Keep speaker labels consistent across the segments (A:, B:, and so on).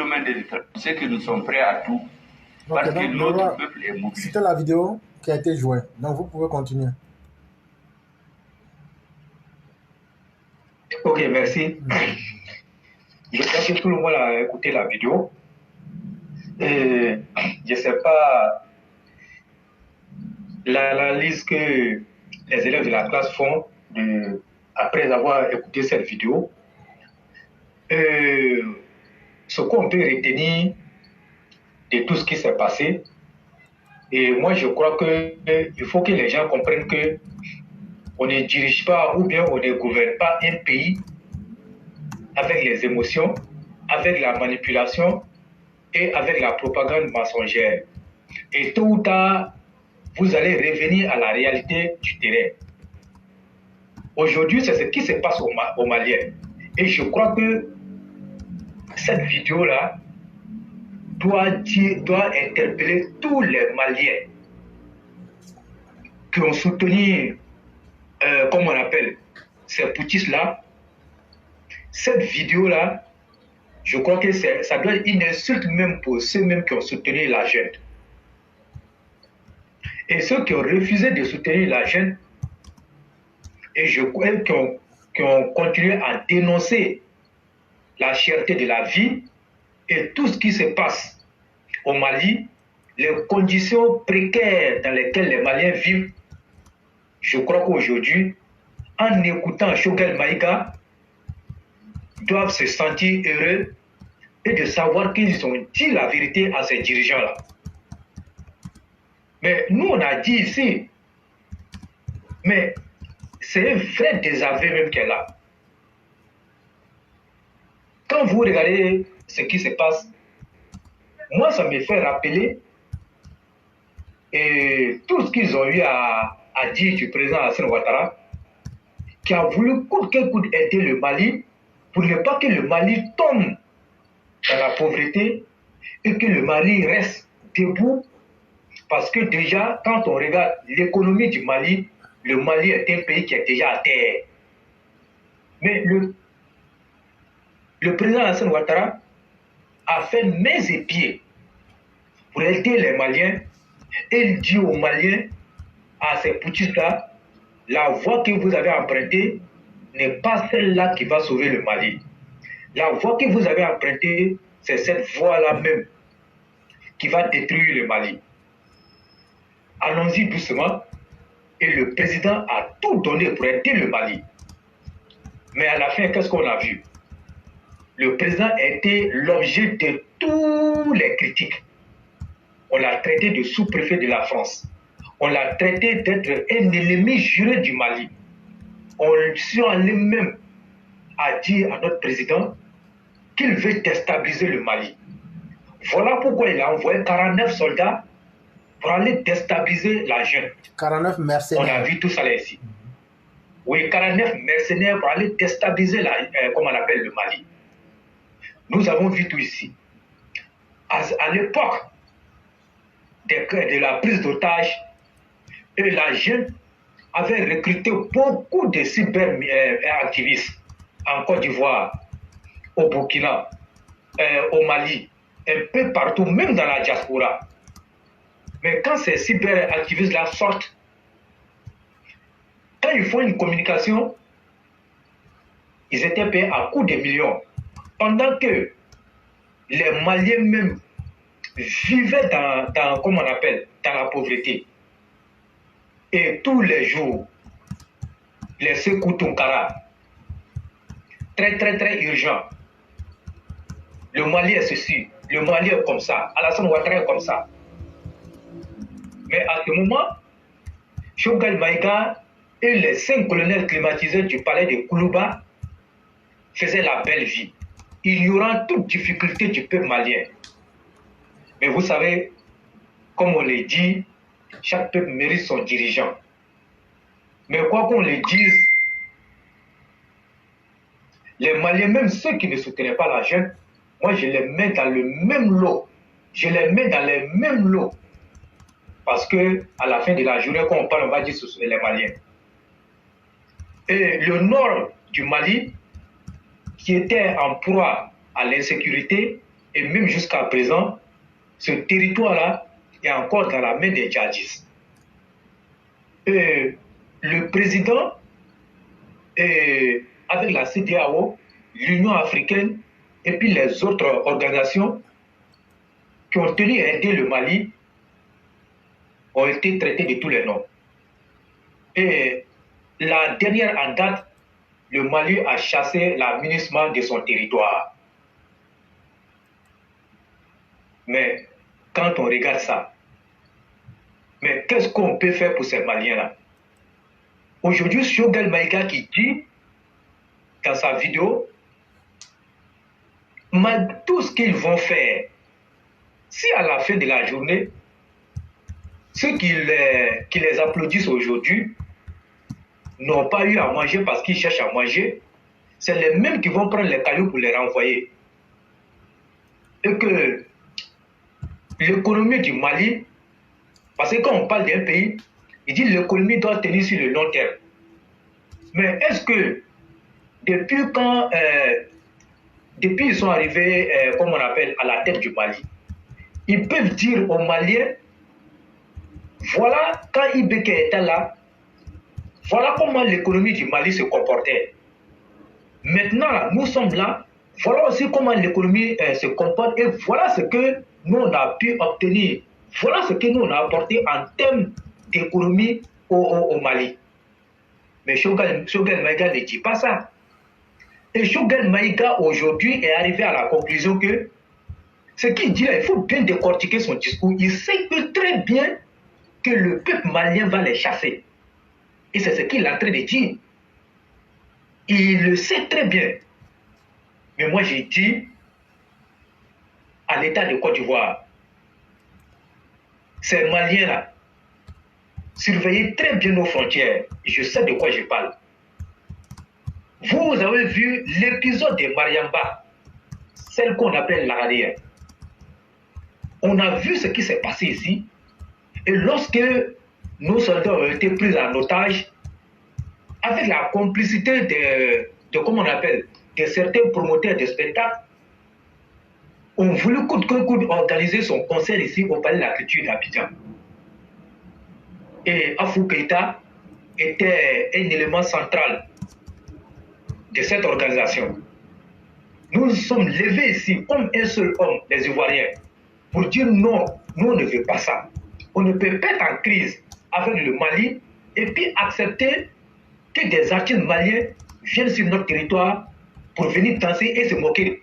A: chemin de l'état. C'est que nous sommes prêts à tout. Parce que notre peuple est mobilisé.
B: C'était la vidéo qui a été jouée. Donc vous pouvez continuer.
C: Ok, merci. Je crois que tout le monde a écouté la vidéo. Et je ne sais pas l'analyse que les élèves de la classe font après avoir écouté cette vidéo. Ce qu'on peut retenir de tout ce qui s'est passé. Et moi, je crois qu'il faut que les gens comprennent que on ne dirige pas ou bien on ne gouverne pas un pays avec les émotions, avec la manipulation et avec la propagande mensongère. Et tôt ou tard, vous allez revenir à la réalité du terrain. Aujourd'hui, c'est ce qui se passe au Mali. Et je crois que cette vidéo-là doit interpeller tous les Maliens qui ont soutenu, comme on appelle, ces putschistes-là. Cette vidéo-là, je crois que ça doit être une insulte même pour ceux-mêmes qui ont soutenu la jeune. Et ceux qui ont refusé de soutenir la jeune, et je crois qui ont continué à dénoncer la cherté de la vie et tout ce qui se passe au Mali, les conditions précaires dans lesquelles les Maliens vivent, je crois qu'aujourd'hui, en écoutant Choguel Maïga, doivent se sentir heureux et de savoir qu'ils ont dit la vérité à ces dirigeants-là. Mais nous, on a dit ici, mais c'est un vrai désaveu même qu'elle a. Quand vous regardez ce qui se passe, moi, ça me fait rappeler tout ce qu'ils ont eu à dire du président Alassane Ouattara, qui a voulu coûte que coûte aider le Mali pour ne pas que le Mali tombe dans la pauvreté et que le Mali reste debout. Parce que déjà, quand on regarde l'économie du Mali, le Mali est un pays qui est déjà à terre. Mais le président Alassane Ouattara a fait mains et pieds pour aider les Maliens. Et il dit aux Maliens, à ces putschistes-là, la voie que vous avez empruntée n'est pas celle-là qui va sauver le Mali. La voie que vous avez empruntée, c'est cette voie-là même qui va détruire le Mali. Allons-y doucement. Et le président a tout donné pour aider le Mali. Mais à la fin, qu'est-ce qu'on a vu? Le président a été l'objet de toutes les critiques. On l'a traité de sous-préfet de la France. On l'a traité d'être un ennemi juré du Mali. On s'est allé même à dire à notre président qu'il veut déstabiliser le Mali. Voilà pourquoi il a envoyé 49 soldats pour aller déstabiliser la jeune.
B: 49 mercenaires.
C: On a vu tout ça là ici. Oui, 49 mercenaires pour aller déstabiliser comme on appelle le Mali. Nous avons vu tout ici. À l'époque de la prise d'otages, la jeune avait recruté beaucoup de cyber-activistes en Côte d'Ivoire, au Burkina, au Mali, un peu partout, même dans la diaspora. Mais quand ces cyber-activistes-là sortent, quand ils font une communication, ils étaient payés à coups de millions. Pendant que les Maliens même vivaient comment on appelle, dans la pauvreté. Et tous les jours, les Sékou Tounkara, très très très urgent. Le Mali est ceci, le Mali est comme ça, Alassane Ouattara est comme ça. Mais à ce moment, Choguel Maïga et les 5 colonels climatisés du palais de Koulouba faisaient la belle vie, ignorant toute difficulté du peuple malien. Mais vous savez, comme on le dit, chaque peuple mérite son dirigeant. Mais quoi qu'on le dise, les Maliens, même ceux qui ne soutenaient pas la jeune, moi je les mets dans le même lot. Je les mets dans les mêmes lots. Parce que à la fin de la journée, quand on parle, on va dire que ce sont les Maliens. Et le nord du Mali, qui était en proie à l'insécurité, Et même jusqu'à présent, ce territoire-là est encore dans la main des djihadistes. Le président, avec la CEDEAO, l'Union africaine et puis les autres organisations qui ont tenu à aider le Mali ont été traités de tous les noms. Et la dernière en date, le Mali a chassé la MINUSMA de son territoire. Mais quand on regarde ça, mais qu'est-ce qu'on peut faire pour ces Maliens-là? Aujourd'hui, Choguel Maïga qui dit dans sa vidéo, tout ce qu'ils vont faire, si à la fin de la journée, ceux qui les applaudissent aujourd'hui n'ont pas eu à manger parce qu'ils cherchent à manger, c'est les mêmes qui vont prendre les cailloux pour les renvoyer. Et que l'économie du Mali, parce que quand on parle d'un pays, il dit que l'économie doit tenir sur le long terme. Mais est-ce que depuis quand, depuis ils sont arrivés, comme on appelle, à la tête du Mali, ils peuvent dire aux Maliens, voilà quand Ibeke était là, voilà comment l'économie du Mali se comportait. Maintenant, là, nous sommes là, voilà aussi comment l'économie se comporte et voilà ce que nous on a pu obtenir. Voilà ce que nous on a apporté en termes d'économie au Mali. Mais Choguel Maïga ne dit pas ça. Et Choguel Maïga aujourd'hui est arrivé à la conclusion que ce qu'il dit là, il faut bien décortiquer son discours. Il sait que très bien que le peuple malien va les chasser. Et c'est ce qu'il est en train de dire. Il le sait très bien. Mais moi j'ai dit à l'État de Côte d'Ivoire, ces Maliens-là, surveillez très bien nos frontières. Je sais de quoi je parle. Vous avez vu l'épisode de Mariamba, celle qu'on appelle l'Arrière. On a vu ce qui s'est passé ici. Et lorsque nos soldats ont été pris en otage, avec la complicité de comment on appelle, de certains promoteurs de spectacles, ont voulu coûte que coûte organiser son concert ici au Palais de la Culture d'Abidjan. Et Afou Keïta était un élément central de cette organisation. Nous nous sommes levés ici comme un seul homme, les Ivoiriens, pour dire non, nous on ne veut pas ça. On ne peut pas être en crise avec le Mali et puis accepter que des artistes maliens viennent sur notre territoire pour venir danser et se moquer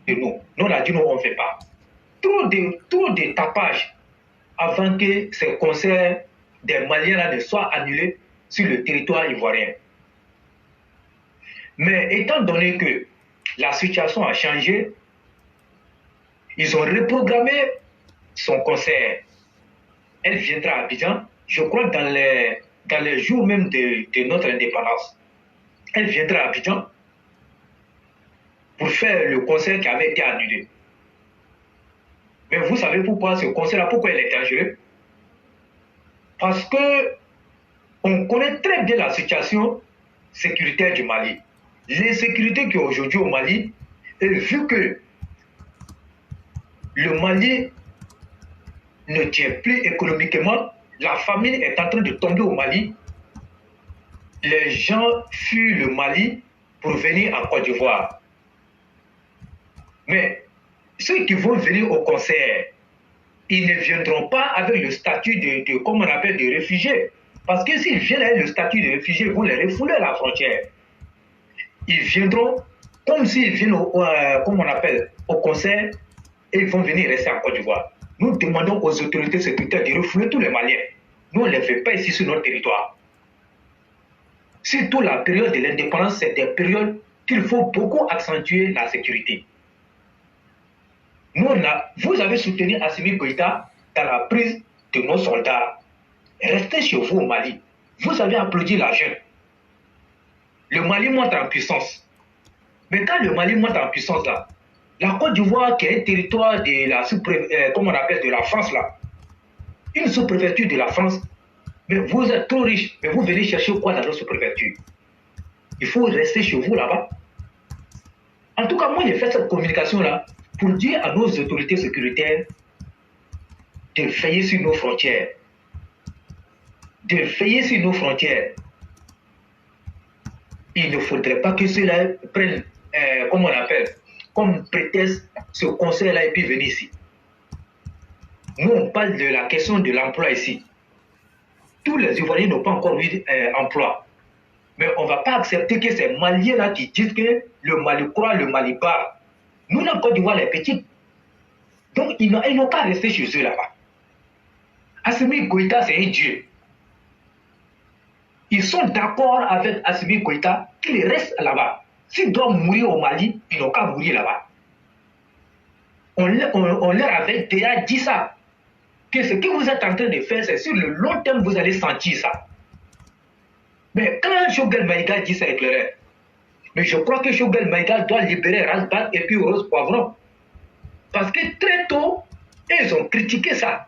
C: de nous. Nous on a dit non, on ne fait pas. Trop de tapage avant que ces concerts des Maliens ne soient annulés sur le territoire ivoirien. Mais étant donné que la situation a changé, ils ont reprogrammé son concert. Elle viendra à Abidjan, je crois dans les jours même de notre indépendance. Elle viendra à Abidjan pour faire le concert qui avait été annulé. Mais vous savez pourquoi ce concert-là, pourquoi il est dangereux? Parce que on connaît très bien la situation sécuritaire du Mali. L'insécurité qui est aujourd'hui au Mali, et vu que le Mali ne tient plus économiquement, la famine est en train de tomber au Mali, les gens fuient le Mali pour venir en Côte d'Ivoire. Mais ceux qui vont venir au concert, ils ne viendront pas avec le statut de comme on appelle, de réfugiés. Parce que s'ils viennent avec le statut de réfugiés, ils vont les refouler à la frontière. Ils viendront comme s'ils viennent comme on appelle, au concert et ils vont venir rester en Côte d'Ivoire. Nous demandons aux autorités sécuritaires de refouler tous les Maliens. Nous, on ne les fait pas ici sur notre territoire. Surtout la période de l'indépendance, c'est des périodes qu'il faut beaucoup accentuer la sécurité. Nous, vous avez soutenu Assimi Goïta dans la prise de nos soldats. Restez chez vous au Mali. Vous avez applaudi la jeune. Le Mali monte en puissance. Mais quand le Mali monte en puissance, là, la Côte d'Ivoire, qui est un territoire de la comme on appelle, de la France, là, une sous-préfecture de la France, mais vous êtes trop riche, mais vous venez chercher quoi dans notre sous-préfecture? Il faut rester chez vous là-bas. En tout cas, moi, j'ai fait cette communication-là pour dire à nos autorités sécuritaires de veiller sur nos frontières. De veiller sur nos frontières. Il ne faudrait pas que ceux-là prennent, comme on appelle, comme prétexte ce conseil-là et puis venir ici. Nous, on parle de la question de l'emploi ici. Tous les Ivoiriens n'ont pas encore eu emploi. Mais on ne va pas accepter que ces Maliens-là qui disent que le Mali croit, le Mali part. Nous, en Côte d'Ivoire, les petits. Donc, ils n'ont qu'à rester chez eux là-bas. Assimi Goïta, c'est un dieu. Ils sont d'accord avec Assimi Goïta qu'il reste là-bas. S'ils doivent mourir au Mali, ils n'ont qu'à mourir là-bas. On leur avait déjà dit ça. Que ce que vous êtes en train de faire, c'est sur le long terme, vous allez sentir ça. Mais quand Choguel Maïga dit ça, éclairé, mais je crois que Choguel Maïga doit libérer Rasbad et puis Rose Poivron. Parce que très tôt, ils ont critiqué ça.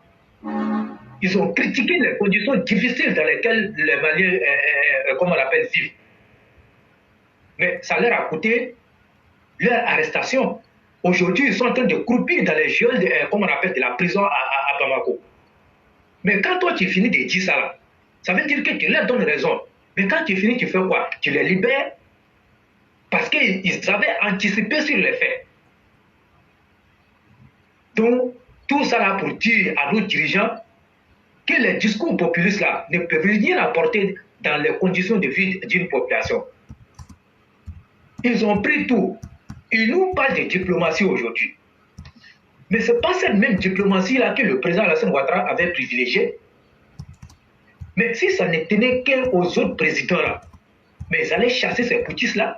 C: Ils ont critiqué les conditions difficiles dans lesquelles les Maliens, comme on l'appelle, vivent. Mais ça leur a coûté leur arrestation. Aujourd'hui, ils sont en train de croupir dans les geôles, comme on appelle, de la prison à Bamako. Mais quand toi, tu finis de dire ça, là, ça veut dire que tu leur donnes raison. Mais quand tu finis, tu fais quoi? Tu les libères parce qu'ils avaient anticipé sur les faits. Donc, tout ça là pour dire à nos dirigeants que les discours populistes là ne peuvent rien apporter dans les conditions de vie d'une population. Ils ont pris tout. Ils nous parlent de diplomatie aujourd'hui. Mais ce n'est pas cette même diplomatie-là que le président Alassane Ouattara avait privilégiée. Mais si ça ne tenait qu'aux autres présidents-là, mais ils allaient chasser ces poutistes-là.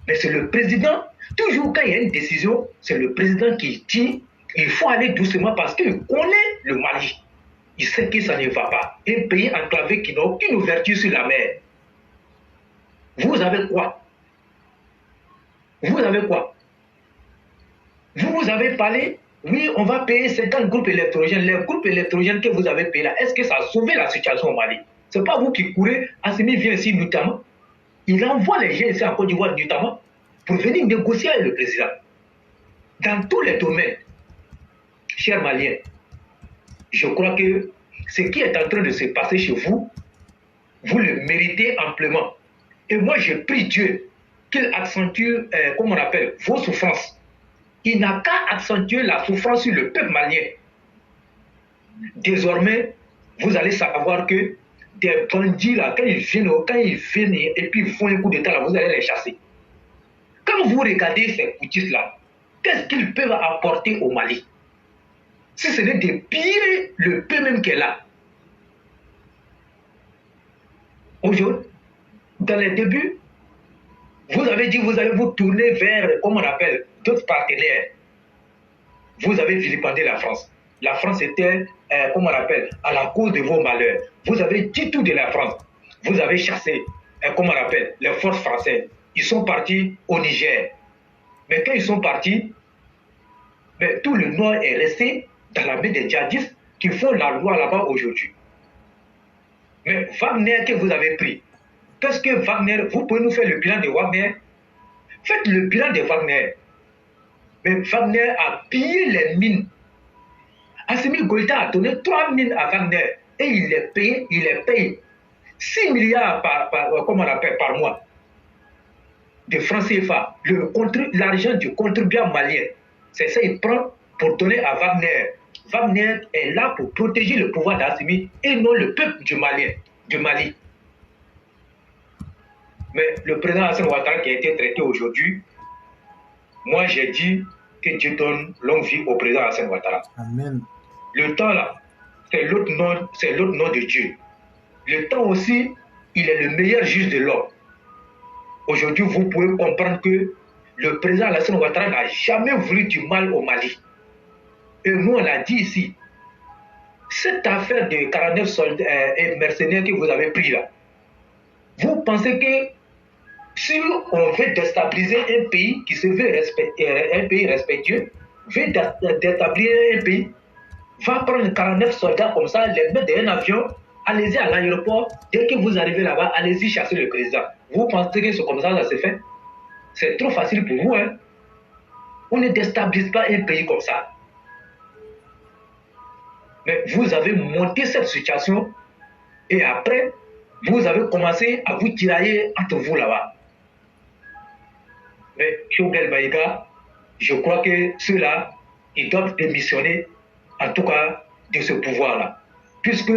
C: Mais c'est le président, toujours quand il y a une décision, c'est le président qui dit il faut aller doucement parce qu'il connaît le Mali. Il sait que ça ne va pas. Un pays enclavé qui n'a aucune ouverture sur la mer. Vous avez quoi? Vous avez quoi? Vous avez parlé, oui, on va payer 50 groupes électrogènes. Les groupes électrogènes que vous avez payés là, est-ce que ça a sauvé la situation au Mali? Ce n'est pas vous qui courez. Assimi vient ici notamment. Il envoie les gens ici en Côte d'Ivoire notamment pour venir négocier avec le président. Dans tous les domaines, chers Maliens, je crois que ce qui est en train de se passer chez vous, vous le méritez amplement. Et moi, je prie Dieu qu'il accentue, comme on appelle, vos souffrances. Il n'a qu'à accentuer la souffrance sur le peuple malien. Désormais, vous allez savoir que des bandits, là, quand ils viennent et puis ils font un coup d'état, là, vous allez les chasser. Quand vous regardez ces poutistes-là, qu'est-ce qu'ils peuvent apporter au Mali? Si ce n'est de piller le peu même qu'elle a. Aujourd'hui, dans les débuts, vous avez dit que vous allez vous tourner vers, comment on appelle, d'autres partenaires. Vous avez vilipendé la France. La France était, comment on appelle, à la cause de vos malheurs. Vous avez dit tout de la France. Vous avez chassé, comment on appelle, les forces françaises. Ils sont partis au Niger. Mais quand ils sont partis, mais tout le Nord est resté dans la main des djihadistes qui font la loi là-bas aujourd'hui. Mais Wagner que vous avez pris, qu'est-ce que Wagner, vous pouvez nous faire le bilan de Wagner? Faites le bilan de Wagner. Mais Wagner a pillé les mines. Assimi Goïta a donné 3 mines à Wagner et il les paye 6 milliards comment on appelle, par mois de francs CFA. L'argent du contribuable malien, c'est ça qu'il prend pour donner à Wagner. Wagner est là pour protéger le pouvoir d'Assimi et non le peuple du Mali. Mais le président Alassane Ouattara qui a été traité aujourd'hui, moi j'ai dit que Dieu donne longue vie au président Alassane Ouattara.
B: Amen.
C: Le temps là, c'est l'autre nom de Dieu. Le temps aussi, il est le meilleur juge de l'homme. Aujourd'hui, vous pouvez comprendre que le président Alassane Ouattara n'a jamais voulu du mal au Mali. Et nous, on l'a dit ici. Cette affaire de 49 soldats et mercenaires que vous avez pris là, vous pensez que si on veut déstabiliser un pays qui se veut un pays respectueux, veut déstabiliser un pays, va prendre 49 soldats comme ça, les mettre dans un avion, allez-y à l'aéroport, dès que vous arrivez là-bas, allez-y chasser le président. Vous pensez que c'est comme ça que ça se fait? C'est trop facile pour vous. Hein? On ne déstabilise pas un pays comme ça. Mais vous avez monté cette situation et après, vous avez commencé à vous tirailler entre vous là-bas. Mais Choguel Maïga, je crois que ceux-là, ils doivent démissionner, en tout cas, de ce pouvoir-là. Puisque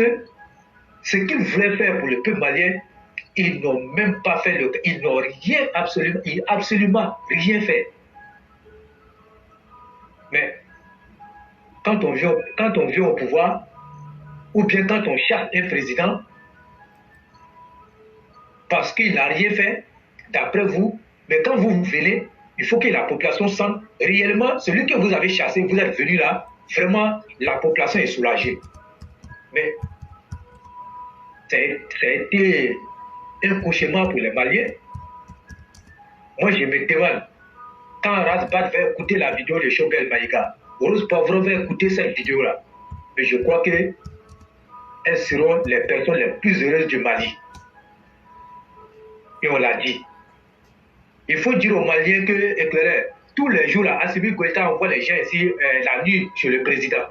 C: ce qu'ils voulaient faire pour le peuple malien, ils n'ont même pas fait le cas. Ils n'ont rien, absolument rien fait. Mais quand on vient au pouvoir, ou bien quand on cherche un président, parce qu'il n'a rien fait, d'après vous, mais quand vous venez, il faut que la population sente réellement, celui que vous avez chassé, vous êtes venu là, vraiment, la population est soulagée. Mais ça a été un cauchemar pour les Maliens. Moi, je me demande, quand Razbat va écouter la vidéo de Choguel Maïga, Rose Pavron va écouter cette vidéo-là, mais je crois qu'elles seront les personnes les plus heureuses du Mali. Et on l'a dit. Il faut dire aux Maliens que, éclairé, tous les jours, là, Assimi Goïta envoie les gens ici la nuit chez le président.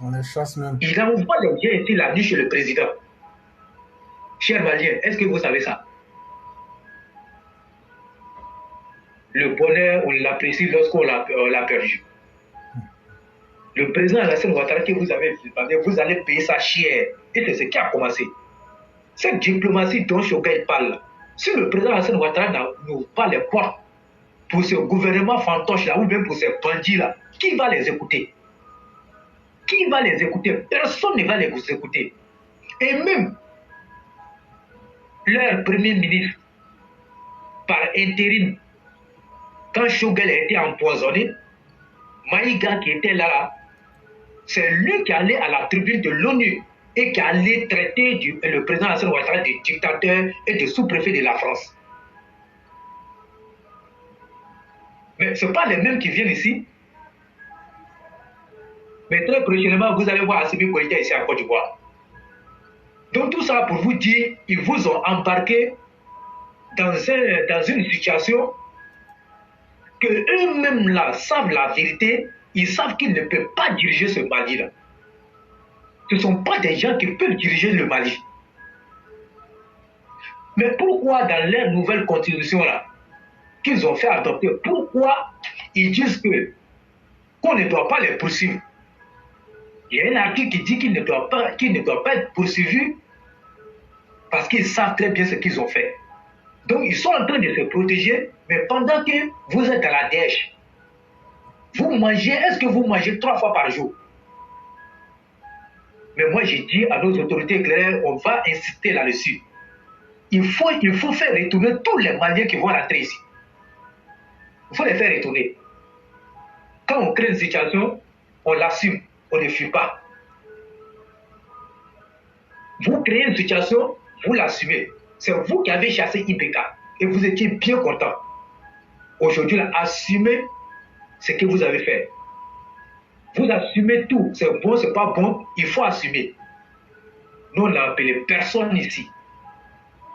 B: On les chasse même.
C: Il envoie les gens ici la nuit chez le président. Chers Maliens, est-ce que vous savez ça? Le bonheur, on l'apprécie lorsqu'on l'a perdu. Le président Alassane Ouattara que vous avez filmé, vous allez payer ça cher. Et c'est ce qui a commencé. Cette diplomatie dont Choguel parle, si le président Alassane Ouattara n'ouvre pas les portes pour ce gouvernement fantoche-là, ou même pour ces bandits-là, qui va les écouter? Qui va les écouter? Personne ne va les écouter. Et même leur premier ministre, par intérim, quand Choguel a été empoisonné, Maïga qui était là, c'est lui qui allait à la tribune de l'ONU et qui allait traiter le président Alassane Ouattara de dictateur et de sous-préfet de la France. Mais ce ne sont pas les mêmes qui viennent ici. Mais très prochainement, vous allez voir Assimi Goïta ici en Côte d'Ivoire. Donc tout ça pour vous dire, ils vous ont embarqué dans une situation que eux-mêmes là savent la vérité, ils savent qu'ils ne peuvent pas diriger ce Mali-là. Ce ne sont pas des gens qui peuvent diriger le Mali. Mais pourquoi dans leur nouvelle constitution là, qu'ils ont fait adopter, pourquoi ils disent qu'on ne doit pas les poursuivre? Il y a un article qui dit qu'ils ne doivent pas être poursuivis parce qu'ils savent très bien ce qu'ils ont fait. Donc ils sont en train de se protéger, mais pendant que vous êtes à la dèche, vous mangez, est-ce que vous mangez 3 fois par jour? Mais moi j'ai dit à nos autorités claires, on va insister là-dessus. Il faut faire retourner tous les Maliens qui vont rentrer ici. Il faut les faire retourner. Quand on crée une situation, on l'assume, on ne fuit pas. Vous créez une situation, vous l'assumez. C'est vous qui avez chassé Ibeka et vous étiez bien content. Aujourd'hui, assumez ce que vous avez fait. Vous assumez tout. C'est bon, c'est pas bon, il faut assumer. Nous, on n'a appelé personne ici.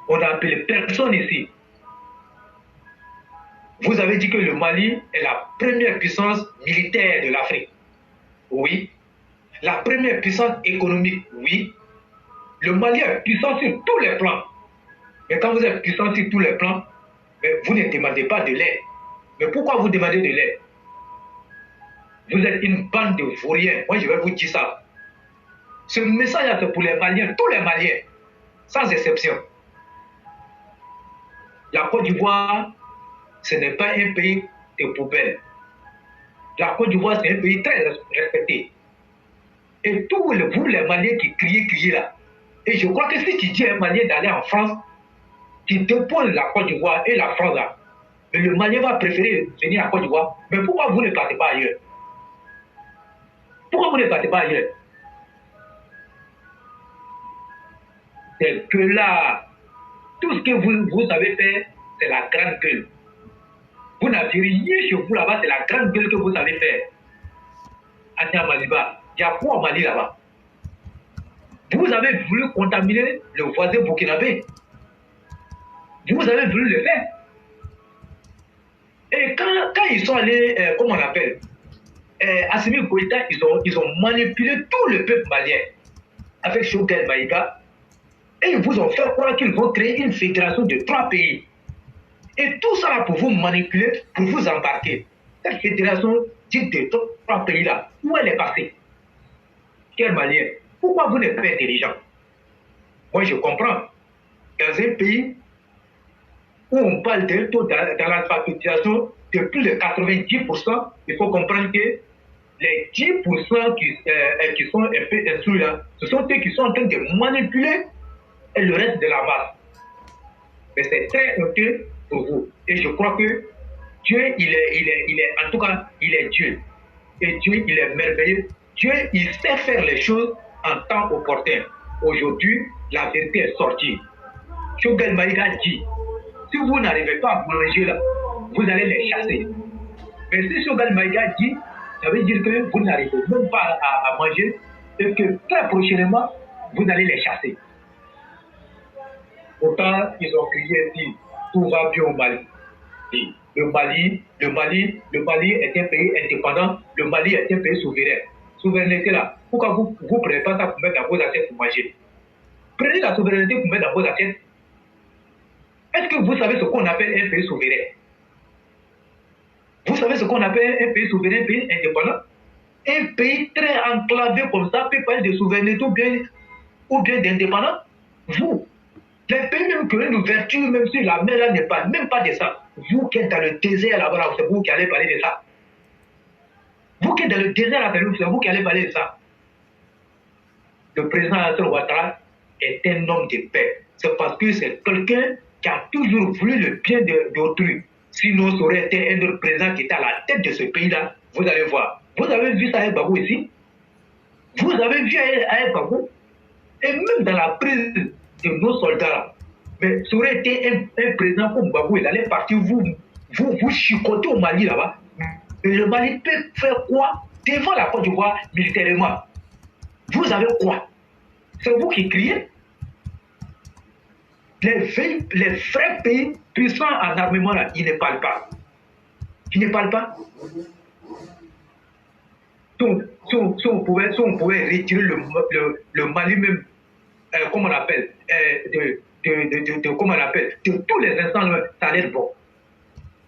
C: On n'a appelé personne ici. Vous avez dit que le Mali est la première puissance militaire de l'Afrique. Oui. La première puissance économique, oui. Le Mali est puissant sur tous les plans. Mais quand vous êtes puissant sur tous les plans, vous ne demandez pas de l'aide. Mais pourquoi vous demandez de l'aide? Vous êtes une bande de vauriens. Moi, je vais vous dire ça. Ce message-là, c'est pour les Maliens, tous les Maliens, sans exception. La Côte d'Ivoire, ce n'est pas un pays de poubelle. La Côte d'Ivoire, c'est un pays très respecté. Et tous vous, les Maliens qui criez là. Et je crois que si tu dis à un Malien d'aller en France, tu déposes la Côte d'Ivoire et la France là. Mais le Malien va préférer venir à Côte d'Ivoire. Mais pourquoi vous ne partez pas ailleurs? Pourquoi vous ne partez pas ailleurs? C'est que là, tout ce que vous avez fait, c'est la grande gueule. Vous n'avez rien chez vous là-bas, c'est la grande gueule que vous avez fait. À Maliba, il y a quoi au Mali là-bas? Vous avez voulu contaminer le voisin burkinabé. Vous avez voulu le faire. Et quand ils sont allés, comment on appelle, Assimi Goïta, ils ont manipulé tout le peuple malien avec Choguel Maïga. Et ils vous ont fait croire qu'ils vont créer une fédération de 3 pays. Et tout ça là pour vous manipuler, pour vous embarquer. Cette fédération dite de 3 pays là, où elle est passée? Quel Malien? Pourquoi vous n'êtes pas intelligent? Moi je comprends. Dans un pays où on parle d'un taux dans l'alphabétisation de plus de 90%, il faut comprendre que les 10% qui sont un peu instruits là, ce sont ceux qui sont en train de manipuler le reste de la masse. Mais c'est très honteux pour vous. Et je crois que Dieu, il est, en tout cas, il est Dieu. Et Dieu, il est merveilleux. Dieu, il sait faire les choses en temps opportun. Aujourd'hui, la vérité est sortie. Choguel Maïga dit, si vous n'arrivez pas à manger là, vous allez les chasser. Mais si Choguel Maïga dit, ça veut dire que vous n'arrivez même pas à manger et que très prochainement, vous allez les chasser. Pourtant, ils ont crié dit, tout va bien au Mali. Le Mali est un pays indépendant, le Mali est un pays souverain. Souveraineté là, pourquoi vous ne prenez pas ça pour mettre dans vos assiettes pour manger? Prenez la souveraineté pour mettre dans vos assiettes. Est-ce que vous savez ce qu'on appelle un pays souverain? Vous savez ce qu'on appelle un pays souverain, un pays indépendant? Un pays très enclavé comme ça peut parler de souveraineté ou bien d'indépendant? Vous, les pays même qui ont une ouverture, même si la mer là n'est pas, même pas de ça. Vous qui êtes dans le désert là-bas, c'est vous qui allez parler de ça. Vous qui êtes dans le désert là-bas, c'est vous qui allez parler de ça. Le président Alassane Ouattara est un homme de paix. C'est parce que c'est quelqu'un qui a toujours voulu le bien d'autrui. Sinon, ça aurait été un autre président qui était à la tête de ce pays-là. Vous allez voir. Vous avez vu ça à Babou ici? Vous avez vu à Babou? Et même dans la prise de nos soldats là. Mais ça aurait été un président comme Babou, il allait partir vous chicoter au Mali là-bas. Mais le Mali peut faire quoi devant la Côte d'Ivoire militairement? Vous avez quoi? C'est vous qui criez? Les vrais pays puissants en armement là, ils ne parlent pas. Ils ne parlent pas. Si on pouvait retirer le Mali même, comment on appelle, comment on appelle, de tous les instants, ça allait être bon.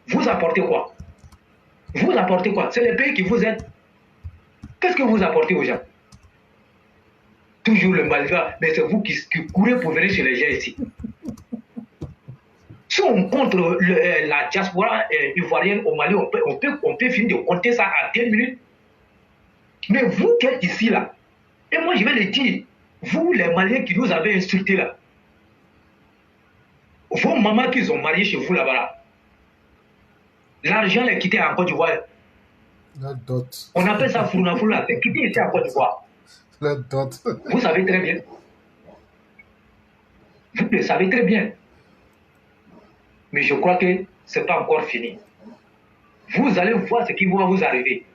C: Vous apportez quoi? Vous apportez quoi? C'est les pays qui vous aident. Qu'est-ce que vous apportez aux gens? Toujours le malgré, mais c'est vous qui courez pour venir chez les gens ici. Si on compte la diaspora ivoirienne au Mali, on peut finir de compter ça à 10 minutes. Mais vous qui êtes ici là, et moi je vais le dire, vous les Maliens qui nous avez insultés là, vos mamans qui sont mariées chez vous là-bas, là, l'argent est quitté en Côte d'Ivoire. On appelle ça fournafoula, c'est quitté ici en Côte d'Ivoire. Vous savez très bien. Vous le savez très bien. Mais je crois que ce n'est pas encore fini. Vous allez voir ce qui va vous arriver.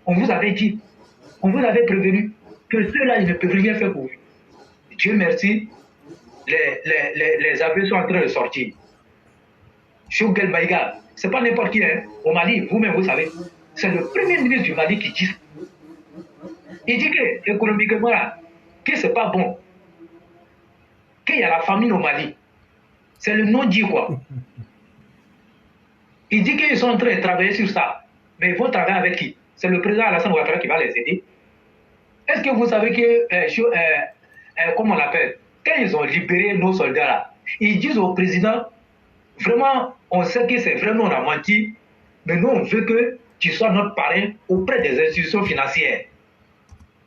C: On vous avait dit, on vous avait prévenu que ceux-là, ils ne peuvent rien faire pour vous. Dieu merci, les avions sont en train de sortir. Choguel Maïga, ce n'est pas n'importe qui, hein. Au Mali, vous-même, vous savez, c'est le premier ministre du Mali qui dit. Il dit que, économiquement, que ce n'est pas bon. Qu'il y a la famine au Mali. C'est le non-dit, quoi. Il dit qu'ils sont en train de travailler sur ça. Mais ils vont travailler avec qui? C'est le président Alassane Ouattara qui va les aider. Est-ce que vous savez que, comment on l'appelle, quand ils ont libéré nos soldats là, ils disent au président, vraiment, on sait que c'est vraiment, on a menti, mais nous, on veut que tu sois notre parrain auprès des institutions financières.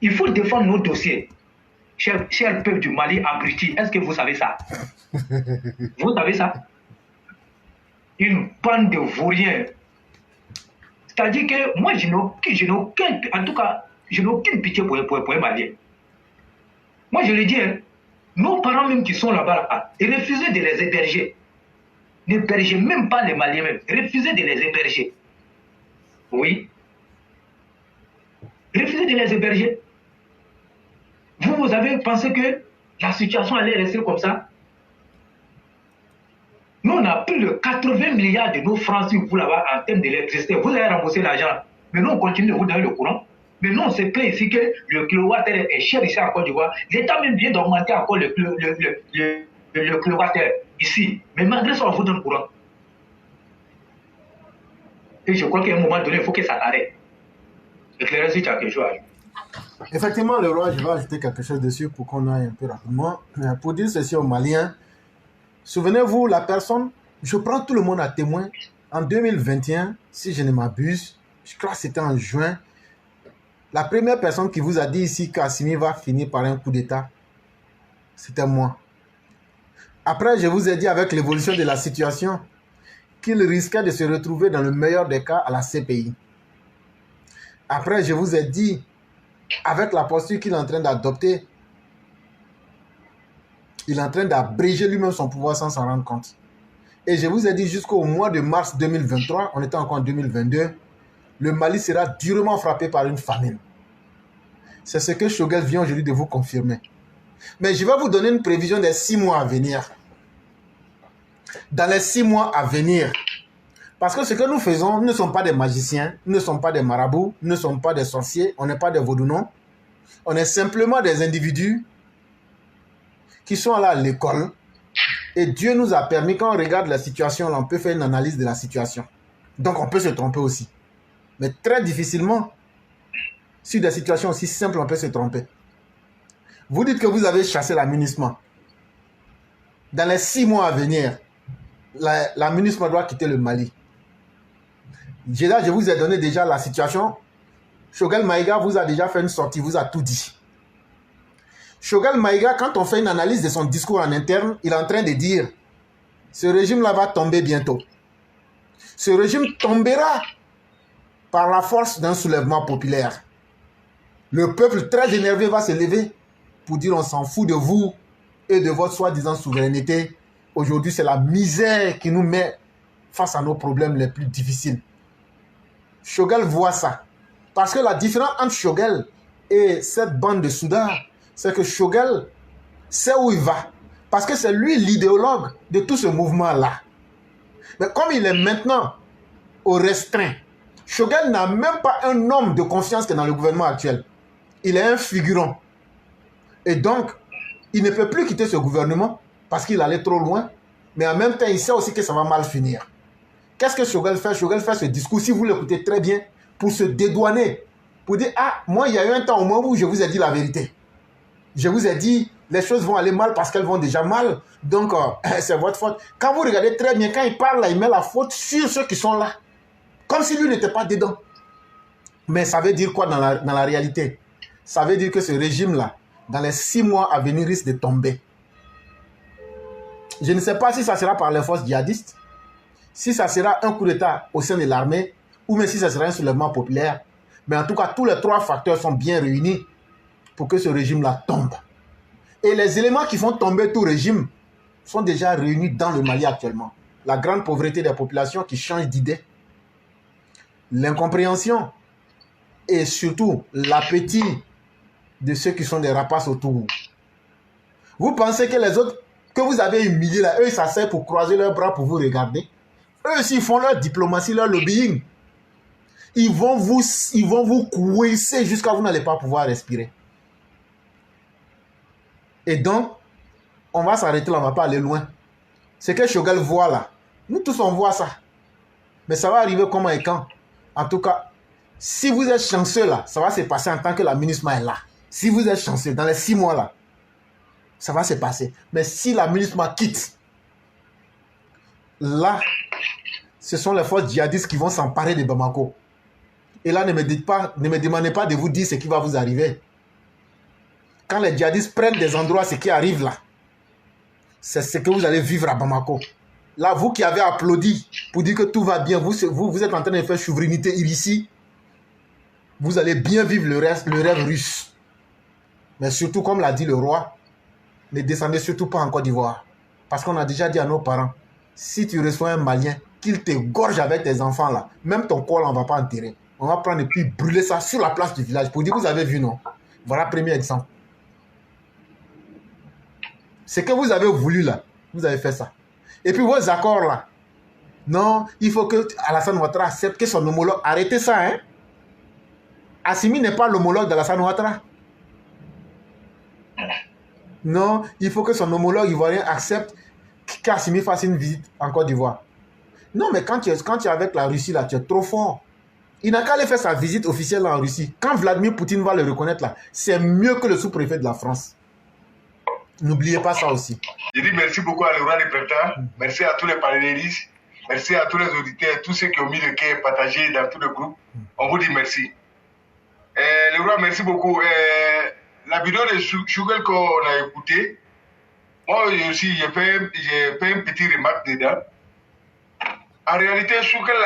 C: Il faut défendre nos dossiers. Cher peuple du Mali abruti, est-ce que vous savez ça? Vous savez ça? Une bande de vauriens. C'est-à-dire que moi, je n'ai aucun, en tout cas, je n'ai aucune pitié pour les Maliens. Moi, je le dis, hein, nos parents même qui sont là-bas, là, ils refusaient de les héberger. N'hébergez même pas les Maliens même. Refusez de les héberger. Oui. Refusez de les héberger. Vous avez pensé que la situation allait rester comme ça? Nous, on a plus de 80 milliards de nos francs si vous là-bas en termes d'électricité. Vous avez remboursé l'argent. Mais nous, on continue de vous donner le courant. Mais nous, on se plaint ici que le kilowattheure est cher ici en Côte d'Ivoire. L'État même vient d'augmenter encore le kilowattheure ici. Mais malgré ça, on vous donne le courant. Et je crois qu'à un moment donné, il faut que ça s'arrête. Éclairez si tu as quelque chose à ajouter.
B: Effectivement, le roi, je vais ajouter quelque chose dessus pour qu'on aille un peu rapidement. Pour dire ceci aux Maliens, souvenez-vous, la personne, je prends tout le monde à témoin, en 2021, si je ne m'abuse, je crois que c'était en juin, la première personne qui vous a dit ici qu'Assimi va finir par un coup d'État, c'était moi. Après, je vous ai dit avec l'évolution de la situation qu'il risquait de se retrouver dans le meilleur des cas à la CPI. Après, je vous ai dit, avec la posture qu'il est en train d'adopter, il est en train d'abréger lui-même son pouvoir sans s'en rendre compte. Et je vous ai dit jusqu'au mois de mars 2023, on était encore en 2022, le Mali sera durement frappé par une famine. C'est ce que Choguel vient aujourd'hui de vous confirmer. Mais je vais vous donner une prévision des 6 mois à venir. Dans les 6 mois à venir, parce que ce que nous faisons, nous ne sommes pas des magiciens, nous ne sommes pas des marabouts, nous ne sommes pas des sorciers, on n'est pas des vaudounos. On est simplement des individus qui sont là à l'école. Et Dieu nous a permis, quand on regarde la situation, là, on peut faire une analyse de la situation. Donc on peut se tromper aussi. Mais très difficilement, sur des situations aussi simples, on peut se tromper. Vous dites que vous avez chassé la MINUSMA. Dans les 6 mois à venir, la MINUSMA doit quitter le Mali. Je vous ai donné déjà la situation. Choguel Maïga vous a déjà fait une sortie, vous a tout dit. Choguel Maïga, quand on fait une analyse de son discours en interne, il est en train de dire ce régime-là va tomber bientôt. Ce régime tombera par la force d'un soulèvement populaire. Le peuple très énervé va se lever pour dire on s'en fout de vous et de votre soi-disant souveraineté. Aujourd'hui, c'est la misère qui nous met face à nos problèmes les plus difficiles. Choguel voit ça. Parce que la différence entre Choguel et cette bande de soudards, c'est que Choguel sait où il va. Parce que c'est lui l'idéologue de tout ce mouvement-là. Mais comme il est maintenant au restreint, Choguel n'a même pas un homme de confiance qui est dans le gouvernement actuel. Il est un figurant. Et donc, il ne peut plus quitter ce gouvernement parce qu'il allait trop loin. Mais en même temps, il sait aussi que ça va mal finir. Qu'est-ce que Choguel fait? Choguel fait ce discours, si vous l'écoutez très bien, pour se dédouaner. Pour dire, ah, moi, il y a eu un temps au moins où je vous ai dit la vérité. Je vous ai dit, les choses vont aller mal parce qu'elles vont déjà mal. Donc, c'est votre faute. Quand vous regardez très bien, quand il parle là, il met la faute sur ceux qui sont là. Comme si lui n'était pas dedans. Mais ça veut dire quoi dans la réalité? Ça veut dire que ce régime-là, dans les 6 mois à venir, risque de tomber. Je ne sais pas si ça sera par les forces djihadistes, si ça sera un coup d'État au sein de l'armée, ou même si ça sera un soulèvement populaire. Mais en tout cas, tous les 3 facteurs sont bien réunis pour que ce régime-là tombe. Et les éléments qui font tomber tout régime sont déjà réunis dans le Mali actuellement. La grande pauvreté des populations qui changent d'idée, l'incompréhension et surtout l'appétit de ceux qui sont des rapaces autour. Vous pensez que les autres que vous avez humiliés là, eux, ça sert pour croiser leurs bras pour vous regarder? Eux, s'ils font leur diplomatie, leur lobbying, ils vont vous coincer jusqu'à vous n'allez pas pouvoir respirer. Et donc, on va s'arrêter là, on ne va pas aller loin. Ce que Choguel voit là, nous tous on voit ça. Mais ça va arriver comment et quand? En tout cas, si vous êtes chanceux là, ça va se passer en tant que la MINUSMA est là. Si vous êtes chanceux, dans les 6 mois là, ça va se passer. Mais si la MINUSMA quitte, là, ce sont les forces djihadistes qui vont s'emparer de Bamako. Et là, ne me demandez pas de vous dire ce qui va vous arriver. Quand les djihadistes prennent des endroits, ce qui arrive là, c'est ce que vous allez vivre à Bamako. Là, vous qui avez applaudi pour dire que tout va bien, vous êtes en train de faire souveraineté ici, vous allez bien vivre le rêve russe. Mais surtout, comme l'a dit le roi, ne descendez surtout pas en Côte d'Ivoire. Parce qu'on a déjà dit à nos parents, si tu reçois un Malien, qu'il te gorge avec tes enfants là, même ton corps là, on ne va pas enterrer. On va prendre et puis brûler ça sur la place du village pour dire que vous avez vu, non? Voilà, premier exemple. Ce que vous avez voulu là, vous avez fait ça. Et puis vos accords là. Non, il faut que Alassane Ouattara accepte que son homologue... Arrêtez ça, hein. Assimi n'est pas l'homologue d'Alassane Ouattara. Non, il faut que son homologue ivoirien accepte qu'Assimi fasse une visite en Côte d'Ivoire. Non, mais quand tu es avec la Russie, là, tu es trop fort. Il n'a qu'à aller faire sa visite officielle en Russie. Quand Vladimir Poutine va le reconnaître, là, c'est mieux que le sous-préfet de la France. N'oubliez pas ça aussi.
D: Je dis merci beaucoup à Laurent de Printemps. Merci à tous les panélistes. Merci à tous les auditeurs, tous ceux qui ont mis le cœur partagé dans tout le groupe. On vous dit merci. Laurent, merci beaucoup. La vidéo de Choguel qu'on a écoutée, moi aussi, j'ai fait une petite remarque dedans. En réalité, Choguel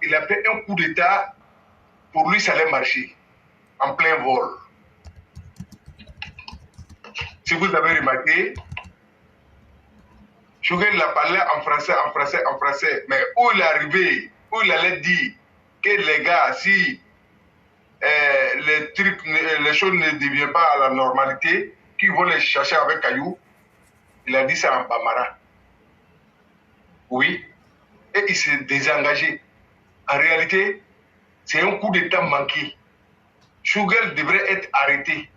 D: il a fait un coup d'état, pour lui, ça allait marcher, en plein vol. Si vous avez remarqué, Choguel a parlé en français, mais où il est arrivé, où il allait dire que les gars, si les choses ne deviennent pas à la normalité, qu'ils vont les chercher avec Caillou, il a dit ça en Bambara. Oui, et il s'est désengagé. En réalité, c'est un coup d'état manqué. Choguel devrait être arrêté.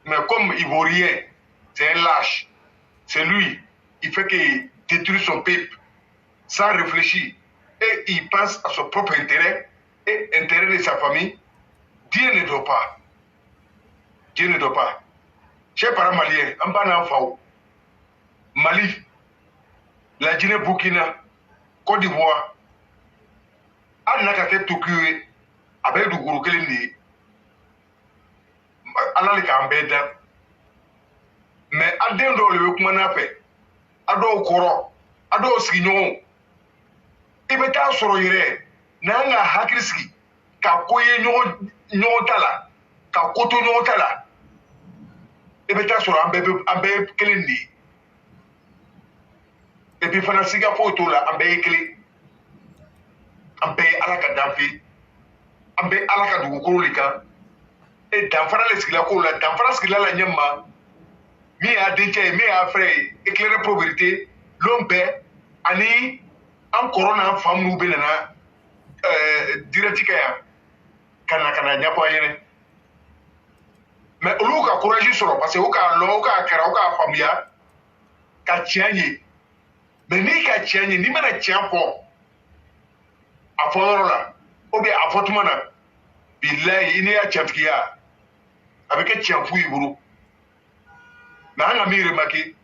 D: Mais comme Ivoirien, c'est un lâche, c'est lui, il fait qu'il détruit son peuple sans réfléchir. Et il pense à son propre intérêt et l'intérêt de sa famille. Dieu ne doit pas. Dieu ne doit pas. Chers parents maliens, en bas d'enfant, Mali, la Guinée-Burkina, Côte d'Ivoire, a n'a qu'à t'occuper avec du gros Kelindi. Allah les cambéda. Mais à d'un d'eau le Kumanape, à d'eau Koro, à d'eau Signon, et bêta sur le Nanga Hakriski, Kakoye Nyotala, Kakoto Nyotala, et bêta sur un bébé Kelindi. Et puis, Fanasiga Poto là, un bébé clé, un bébé à la Kadhafi, un bébé à la Kadoukolika, et dans Fanales qui la cola, dans Fanas qui la Nyama, mi a déjé, mi a fait éclairer pauvreté, l'homme paie, ani, en corona, femme nous benana, directica, Kanakana, Nyapoyene. Mais au lieu de courage sur parce que au cas où Karaoka Famia, Kachiani. Mais ni Kachiani, ni mana Chiampo. A Forola, ou bien à Fortumana, Billahi, il y a Champion, avec un Chiampu Iburu. Mais on a mis remarqué,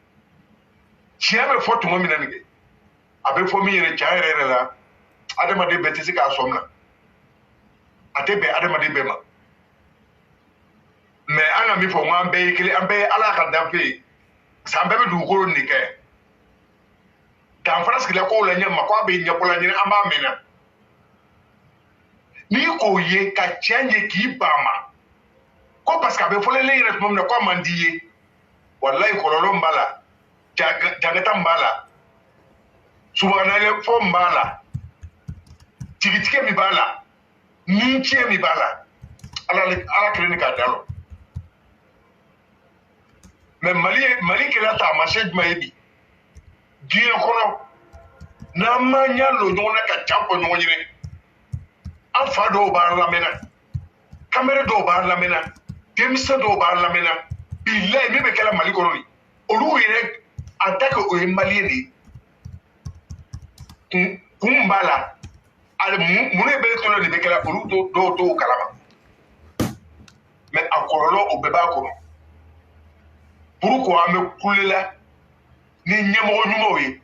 D: Chiam est fort Minangue, avec Fomi et Chahera là, Adama de Betisika Somna. Atebe Adama de Bema. Mais on a mis pour moi un béquille, un bé à la Kadhafi, ça me du gros niquet. Dans France, il y a quoi l'année, ma quoi, il y a pour l'année à ma mena. Ni koye ka change ki bama. Ko parce que faut les lire mom na quoi mandier. Wallahi kololo mbala. Jagata mbala. Subhanallah fo mbala. Tigitike mi bala. Minche mi bala. Ala clinique dalo. Mais Mali qui là ta marché maïbi. Dieu kono. Na manya lo nyona ka champo nyonyire. Alpha do bar la mena, caméra do bar la mena, Demisa do bar la mena, il est même qu'elle a Mali coloni. Olu est attaque au Malieni. Kumbala, al mouné beletono de Bekela Olu do Kalama. Mais à Corolo au Bebako. Pourquoi me couler là? Ni nyamo numoé.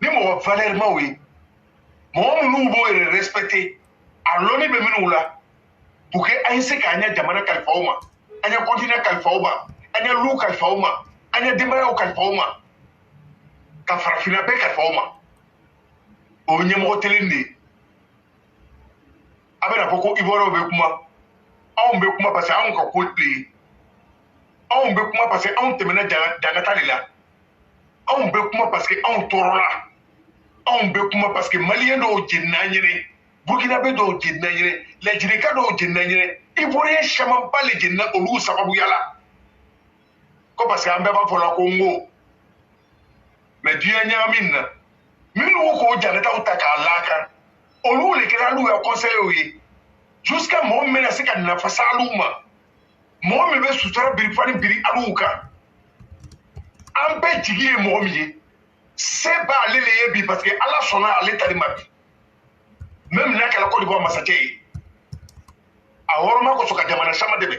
D: Ni mo Valère Maui. Moi, nous voulons respecter. Alors, nous sommes là. Pour que nous ayons Jamana Kalfauma, nous ayons continent Kalfauma, nous ayons Lou Kalfauma, nous ayons Demara Kalfauma, Kafrafina Be Kalfauma. On y a mon téléné. Avec la Poco Ivoire avec moi. On veut comment passer à un côté. On veut comment passer à un témoignage d'Anatalila. On veut comment passer à un tour là. On veut comment parce que Malien do Djenanyere, Burkinabé do Djenanyere, les Djineka do Djenanyere, Ivoirien chaman pas les Djena Olu Sababouyala. Comme parce qu'un bébé pour la Congo. mais diɲɛ ɲagami na minnu ko janataw ta k'a lakan olu le kɛra n'u ya conseiller ye jusqu'à mɔgɔ min bɛna se ka nafa se alu ma mɔgɔ min bɛ sutura biri fani biri alu kan an bɛɛ jigi ye mɔgɔ min ye se b'ale le ye bi parce que ala sɔnna ale tali ma bi même n'a kɛra Côte d'Ivoire masakɛ ye a hɔrɔnma kosɔn ka jamana caman dɛmɛ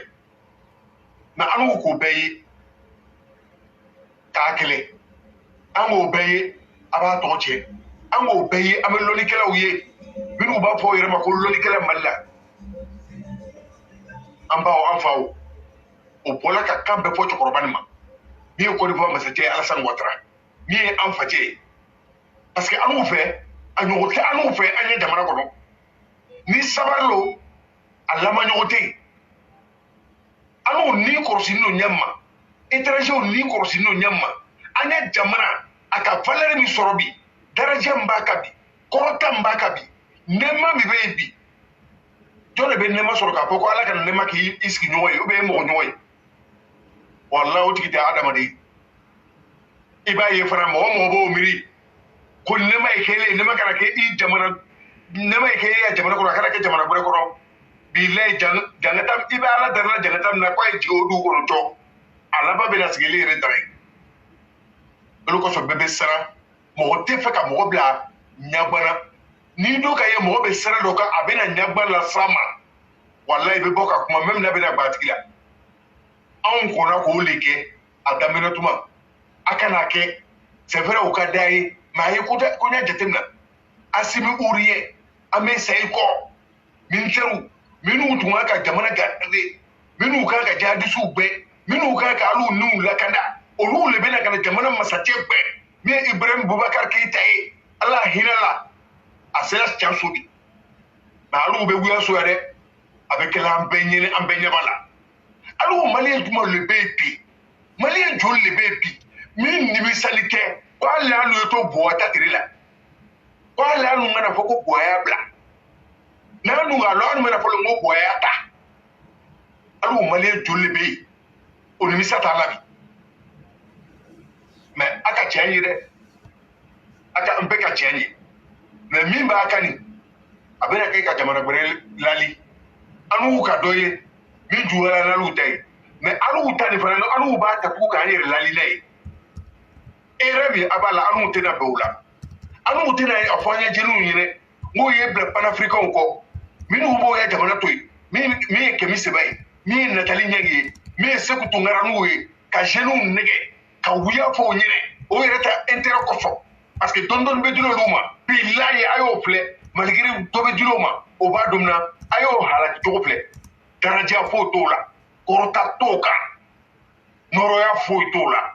D: mais an k'o bɛɛ ye k'a kɛlɛ an k'o bɛɛ ye a b'a tɔgɔ tiɲɛ an k'o bɛɛ ye an bɛ lɔnnikɛlaw ye minnu b'a fɔ o yɛrɛ ma ko lɔnnikɛla Mali la an baw an faw o bɔra ka kan bɛɛ fɔ cɛkɔrɔba nin ma min ye Côte d'Ivoire masakɛ ye Alassane Ouattara min ye an facɛ ye parce que an fɛ a ɲɔgɔn tɛ an fɛ an ye jamana kɔnɔ ni sabari lo a lama ɲɔgɔn tɛ yen an ni kɔrɔsini n'o ɲɛ ma étrangers ni kɔrɔsini n'o ɲɛ ma an ye jamana a ka valeur min sɔrɔ bi daraja min b'a kan bi kɔrɔta min b'a kan bi nɛɛma min bɛ yen bi jɔn de bɛ nɛɛma sɔrɔ k'a fɔ ko ala ka nɛɛma k'i sigiɲɔgɔn ye ou bien mɔgɔ ɲɔgɔn ye walahi o tigi tɛ adamaden i b'a ye fana mɔgɔ b'o miiri ko nɛɛma ye kɛlen nɛɛma kana kɛ i jamana nɛɛma ye kɛ i ka jamana kɔnɔ a kana kɛ jamana wɛrɛ kɔnɔ bilayi jangata i bɛ ala darila jangata min na k'a ye jigin o dugu kɔnɔ cɔ a laban bɛna sigili yɛrɛ dara ye olu kosɔn bɛɛ bɛ siran mɔgɔ tɛ fɛ ka mɔgɔ bila ɲagbana ni do ka ye mɔgɔ bɛ siran dɔ kan a bɛna ɲagbana la s'a ma walayi i bɛ bɔ ka kuma même n'a bɛna ba tigi la anw kɔnna k'o le kɛ a daminɛ tuma a kana kɛ c'est vrai o ka d'a ye mais a ye ko n y'a jateminɛ Assimi Ouriye an bɛ sayi kɔ militaires minnu tun kan ka jamana garder minnu kan ka jihadistes bɛɛ minnu kan ka hali niw lakanda olu le bɛna ka na jamana masakɛ bɛɛ min ye Ibrahim Boubacar Keita ye ala hinɛ la a sera canso di mais hali u bɛ wuya so yɛrɛ a bɛ kɛla an bɛɛ ɲini an bɛɛ ɲɛba la hali maliyɛn jumɛn le bɛ yen bi maliyɛn joli le bɛ yen bi min nimisali tɛ ko hali hali ye to bɔgɔ ta tiri la ko hali hali mana fɔ ko bɔgɔ y'a bila n'a nu ka lɔ hali mana fɔ ko bɔgɔ y'a ta hali maliyɛn joli le bɛ yen o nimisa t'a la bi mais a ka tiɲɛ ye dɛ an bɛɛ ka tiɲɛ ye mais min b'a kan nin a bɛna kɛ ka jamana wɛrɛ lali an n'u ka dɔ ye min juguyara n'olu ta ye mais an ta nin fana an b'a ta k'u k'an yɛrɛ lali n'a ye e yɛrɛ min a b'a la an tɛna bɛn o la an tɛna a fɔ an ɲɛ jeliw ɲinɛ n'o ye bila panafricains kɔ minnu b'o ya jamana to yen min ye Kɛmi Seba ye min ye Natali Ɲangi ye min ye Seku Tunkara n'u ye ka jeunes nɛgɛ ka wuya fɔ o ɲinɛ o yɛrɛ ta intérêt kɔsɔn parce que dɔɔni bɛ dila olu ma bilayi a y'o filɛ maligiri dɔ bɛ dila o ma o b'a don na a y'o halaki cogo filɛ daraja foyi t'o la kɔrɔta t'o kan nɔrɔya foyi t'o la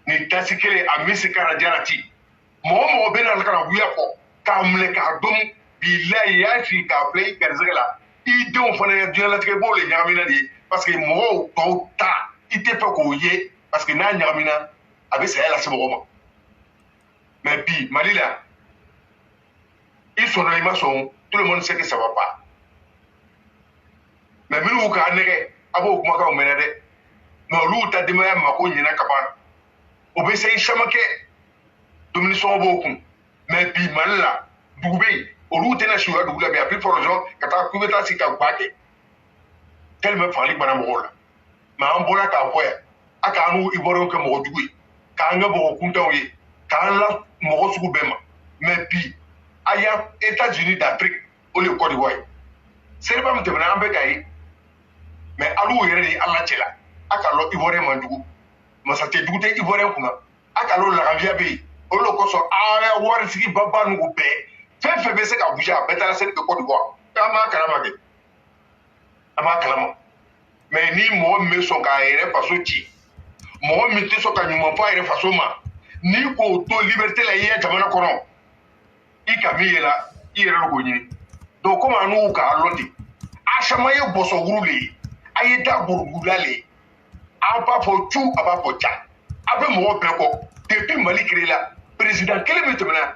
D: nin tasi kelen a misi kana jarati mɔgɔ bɛ na ka na wuya fɔ k'a minɛ k'a dɔn bilayi y'a sigi k'a filɛ i garisɛgɛ la i denw fana ye diɲɛlatigɛ i b'o le ɲagamina de ye parce que mɔgɔw tɔw ta i tɛ fɛ k'o ye parce que n'a ɲagamina a bɛ saya lase mɔgɔ ma mais bi Mali la i sɔnna i ma sɔn tout le monde sait que ça va pas mais minnu k'a nɛgɛ a b'o kumakanw mɛnɛ dɛ mais olu ta denbaya mako ɲɛna ka ban o bɛ se caman kɛ dumuni sɔngɔ b'o kun mais bi Mali la dugu bɛ yen olu tɛna si u ka dugu la bi a plus fort raison ka taa k'u bɛ taa sigi ka ba kɛ tellement fagali banna mɔgɔw la mais an bɔra k'a fɔ yan a k'an n'u Ivoiriens kɛ mɔgɔ jugu ye k'an kɛ mɔgɔ kuntanw ye k'an la mɔgɔ sugu bɛɛ ma mais bi a y'a États-Unis d'Afrique o le Côte d'Ivoire ye seriba min tɛmɛna an bɛ ka ye mais alu yɛrɛ de ala cɛla a ka lɔ Ivoirien man jugu masakɛ jugu tɛ Ivoirien kunna a ka lɔ lagabiya bɛ yen o de kosɔn a y'a warisigi baba nugu bɛɛ fɛn fɛn bɛ se ka bouger a bɛɛ taara seli Côte d'Ivoire k'an b'a kalama kɛ an b'a kalama mais ni mɔgɔ min bɛ sɔn k'a yɛrɛ faso ci mɔgɔ min tɛ sɔn ka ɲuman fɔ a yɛrɛ faso ma n'i k'o to liberté la i ya jamana kɔnɔ i ka min yɛlɛ i yɛrɛ de k'o ɲini donc komi an n'u k'a lɔ ten a caman ye bɔsɔwuru le ye a ye da burugula le ye a b'a fɔ cu a b'a fɔ ca a bɛ mɔgɔ bɛɛ kɔ depuis Mali créé la président kelen min tɛmɛna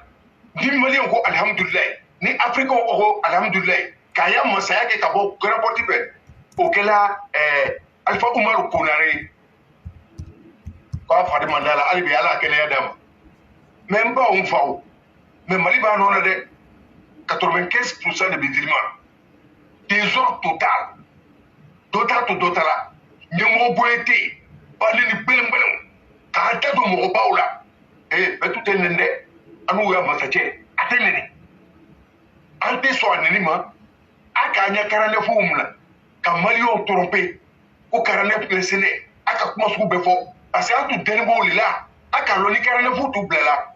D: ni maliyɛnw ko alihamudulilayi ni africains ko alihamudulilayi k'a ya masaya kɛ ka bɔ grand porte fɛ o kɛla Alpha Umaru Konare ye ba fari mandala ali bi ala kele adam même pas on fa mais Mali ba non de 95% de musulmans désordre total total ñemo boyete ba ni belem ka ta do mo baula betu tenende anu ya masache atenene ante so aneni ma aka nya karane fumla ka Malio tromper ko karane plesene aka kuma su be fo parce que atu denbo lila aka lo ni karane fu tu blela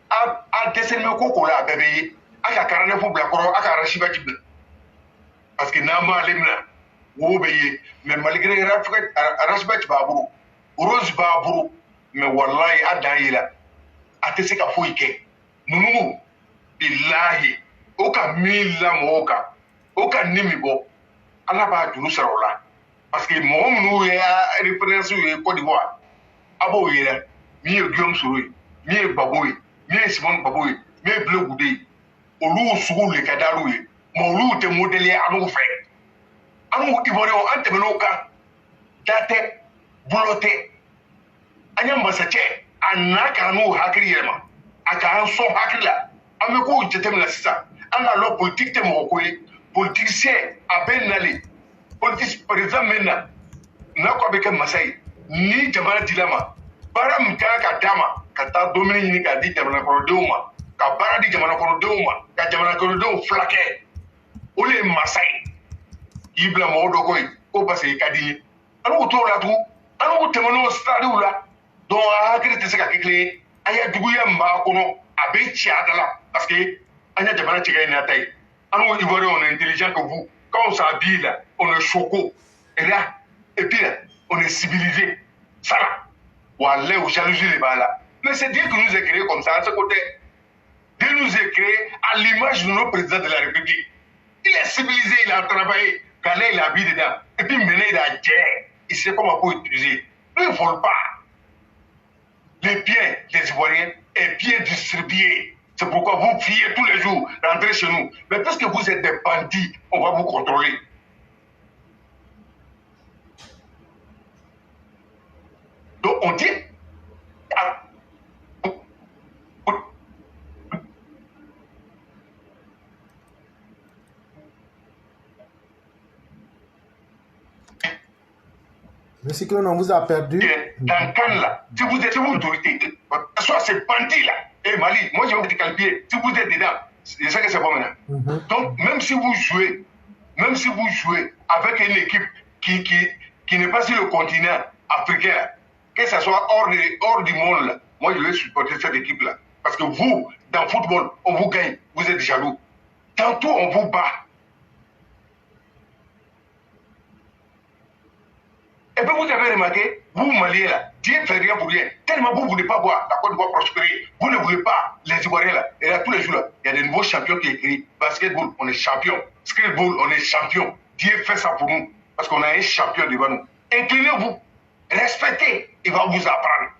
D: a desenme ko la bebe aka karane fu bla koro aka rashiba jibla parce que na ma lemna wo beye mais malgré rashiba baburu rose baburu mais wallahi adayila atese ka foyi ke nunugu billahi o ka mila moka o ka nimi bo ala ba juru sara ola parce que mo munu ya référence ye Côte d'Ivoire abo yera mi e Guillaume Soro mi e Baboy mi e Simon Baboy mi e Bleu Goudé olu sugu le kadaru ye mo olu te modèle anu fe anu Ivoire ante menoka date bolote anya masache anaka anu hakiri yema aka an so hakila ame ko jetemna sisa ana lo politique te mo ko politicien abenali politique président mena na ko be ke masai ni jamana dilama bara mka ka dama ka ta domini ni ka di jamana ko deuma ka bara di jamana ko deuma ka jamana ko deuma flake ole masai ibla mo do ko basi ka di anu to la tu anu temono stade ula donc hakiri te se ka kekle aya duguya mba kono abe chiadala parce que anya jamana chiga ina tai anu Ivoiriens on est intelligent que vous quand on s'habille là on est choco et là et puis là on est civilisé ça là wallah ou jalousie les bala mais c'est Dieu qui nous a créé comme ça à ce côté Dieu nous a créé à l'image de nos présidents de la République il est civilisé il a travaillé Calais il habite dedans et puis maintenant il a guerre il sait comment pour utiliser ne vole pas les biens des Ivoiriens est bien distribué. C'est pourquoi vous priez tous les jours d'entrer chez nous. Mais parce que vous êtes des bandits, on va vous contrôler. Donc on dit...
B: Monsieur Cyclone, on vous a perdu.
D: Dans Cannes, là, si vous êtes une autorité, soit ces bandits-là, et Mali, moi je vais vous qualifier, si vous êtes dedans, je sais que c'est bon maintenant. Donc, même si vous jouez avec une équipe qui n'est pas sur le continent africain, que ce soit hors du monde, là, moi je vais supporter cette équipe-là. Parce que vous, dans le football, on vous gagne, vous êtes jaloux. Tantôt on vous bat. Et puis vous avez remarqué, vous Maliens là, Dieu ne fait rien pour rien. Tellement vous ne voulez pas voir la Côte d'Ivoire prospérer. Vous ne voulez pas les Ivoiriens là. Et là, tous les jours là, il y a des nouveaux champions qui écrivent. Basketball, on est champion. Skateball, on est champion. Dieu fait ça pour nous. Parce qu'on a un champion devant nous. Inclinez-vous. Respectez. Il va vous apprendre.